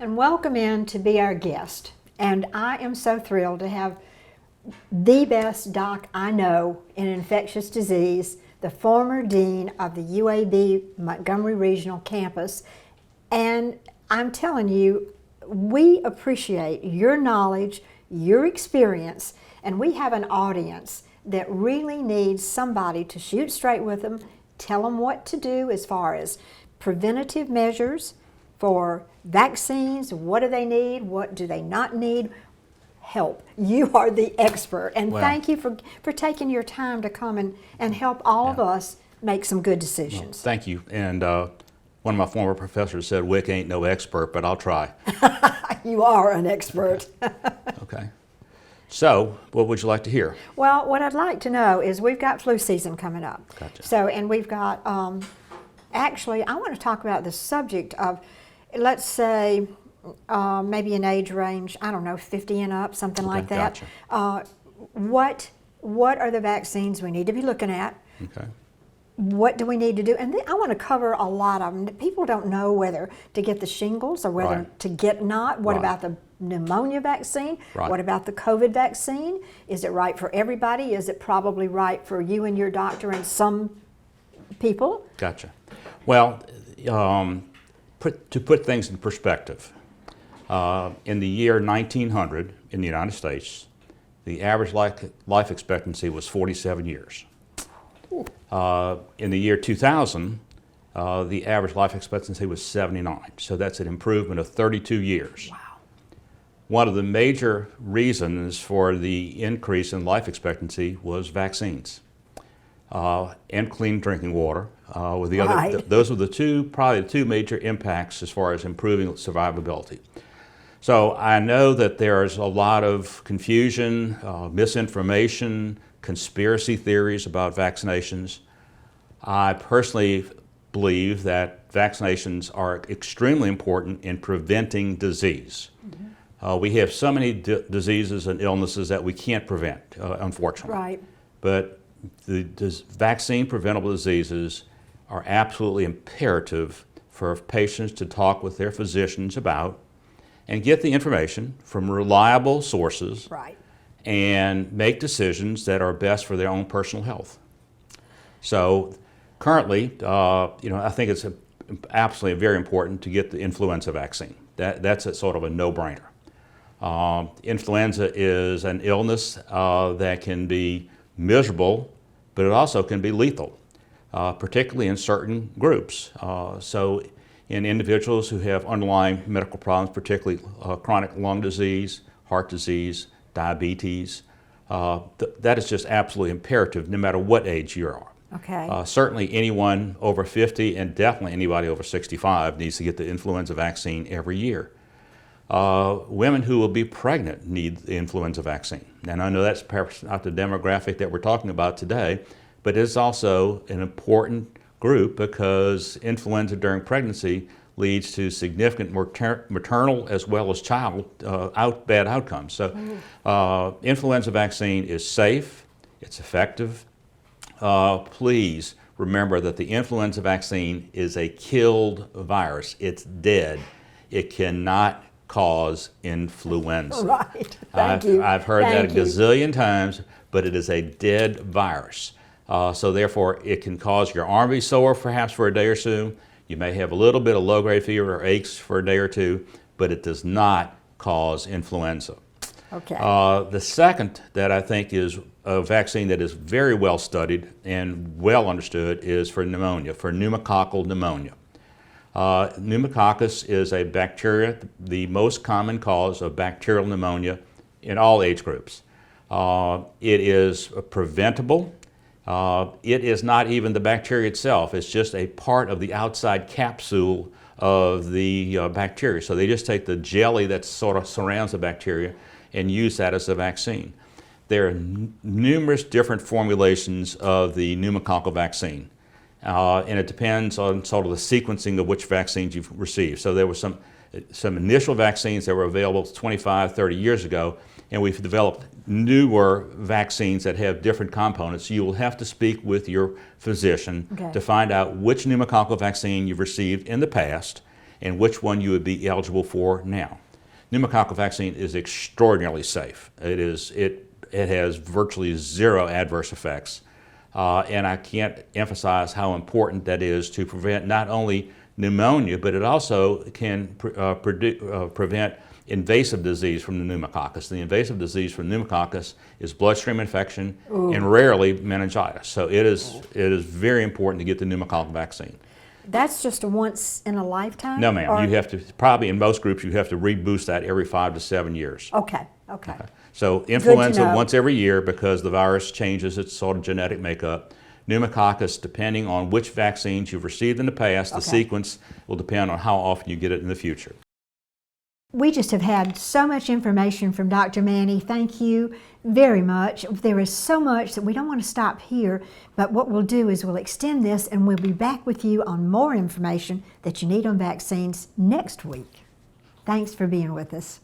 and welcome in to be our guest. And I am so thrilled to have the best doc I know in infectious disease, the former dean of the UAB Montgomery Regional Campus. And I'm telling you, we appreciate your knowledge, your experience, and we have an audience that really needs somebody to shoot straight with them, tell them what to do as far as preventative measures for vaccines. What do they need? What do they not need? Help. You are the expert, and thank you for taking your time to come and help all of us make some good decisions. Thank you. And one of my former professors said, Wick ain't no expert, but I'll try. You are an expert. Okay. So, what would you like to hear? Well, what I'd like to know is we've got flu season coming up. Gotcha. So, and we've got, actually, I want to talk about the subject of, let's say, maybe an age range, I don't know, 50 and up, something like that. Gotcha. What are the vaccines we need to be looking at? Okay. What do we need to do? And then I want to cover a lot of them. People don't know whether to get the shingles or whether to get not. What about the pneumonia vaccine? What about the COVID vaccine? Is it right for everybody? Is it probably right for you and your doctor and some people? Gotcha. Well, to put things in perspective, in the year 1900 in the United States, the average life expectancy was 47 years. In the year 2000, the average life expectancy was 79. So that's an improvement of 32 years. Wow. One of the major reasons for the increase in life expectancy was vaccines and clean drinking water. Those were probably the two major impacts as far as improving survivability. So I know that there's a lot of confusion, misinformation, conspiracy theories about vaccinations. I personally believe that vaccinations are extremely important in preventing disease. Mm-hmm. We have so many diseases and illnesses that we can't prevent, unfortunately. Right. But the vaccine preventable diseases are absolutely imperative for patients to talk with their physicians about and get the information from reliable sources. Right. And make decisions that are best for their own personal health. So currently, I think it's absolutely very important to get the influenza vaccine. That's sort of a no-brainer. Influenza is an illness that can be miserable, but it also can be lethal, particularly in certain groups. So in individuals who have underlying medical problems, particularly chronic lung disease, heart disease, diabetes, that is just absolutely imperative no matter what age you are. Okay. Certainly anyone over 50 and definitely anybody over 65 needs to get the influenza vaccine every year. Women who will be pregnant need the influenza vaccine. And I know that's perhaps not the demographic that we're talking about today, but it's also an important group because influenza during pregnancy leads to significant maternal as well as child bad outcomes. So influenza vaccine is safe, it's effective. Please remember that the influenza vaccine is a killed virus. It's dead. It cannot cause influenza. Right. Thank you. I've heard that a gazillion times, but it is a dead virus. So therefore, it can cause your arm to be sore perhaps for a day or two. You may have a little bit of low-grade fever or aches for a day or two, but it does not cause influenza. Okay. The second that I think is a vaccine that is very well studied and well understood is for pneumonia, for pneumococcal pneumonia. Pneumococcus is a bacteria, the most common cause of bacterial pneumonia in all age groups. It is preventable. It is not even the bacteria itself. It's just a part of the outside capsule of the bacteria. So they just take the jelly that sort of surrounds the bacteria and use that as a vaccine. There are numerous different formulations of the pneumococcal vaccine. And it depends on sort of the sequencing of which vaccines you've received. So there were some initial vaccines that were available 25, 30 years ago, and we've developed newer vaccines that have different components. You will have to speak with your physician to find out which pneumococcal vaccine you've received in the past and which one you would be eligible for now. Pneumococcal vaccine is extraordinarily safe. It has virtually zero adverse effects. And I can't emphasize how important that is to prevent not only pneumonia, but it also can prevent invasive disease from the pneumococcus. The invasive disease from pneumococcus is bloodstream infection and rarely meningitis. So it is very important to get the pneumococcal vaccine. That's just a once in a lifetime? No, ma'am. You have to, probably in most groups, you have to reboost that every 5 to 7 years. Okay. So influenza know. once every year because the virus changes its sort of genetic makeup. Pneumococcus, depending on which vaccines you've received in the past, the sequence will depend on how often you get it in the future. We just have had so much information from Dr. Many. Thank you very much. There is so much that we don't want to stop here, but what we'll do is we'll extend this and we'll be back with you on more information that you need on vaccines next week. Thanks for being with us.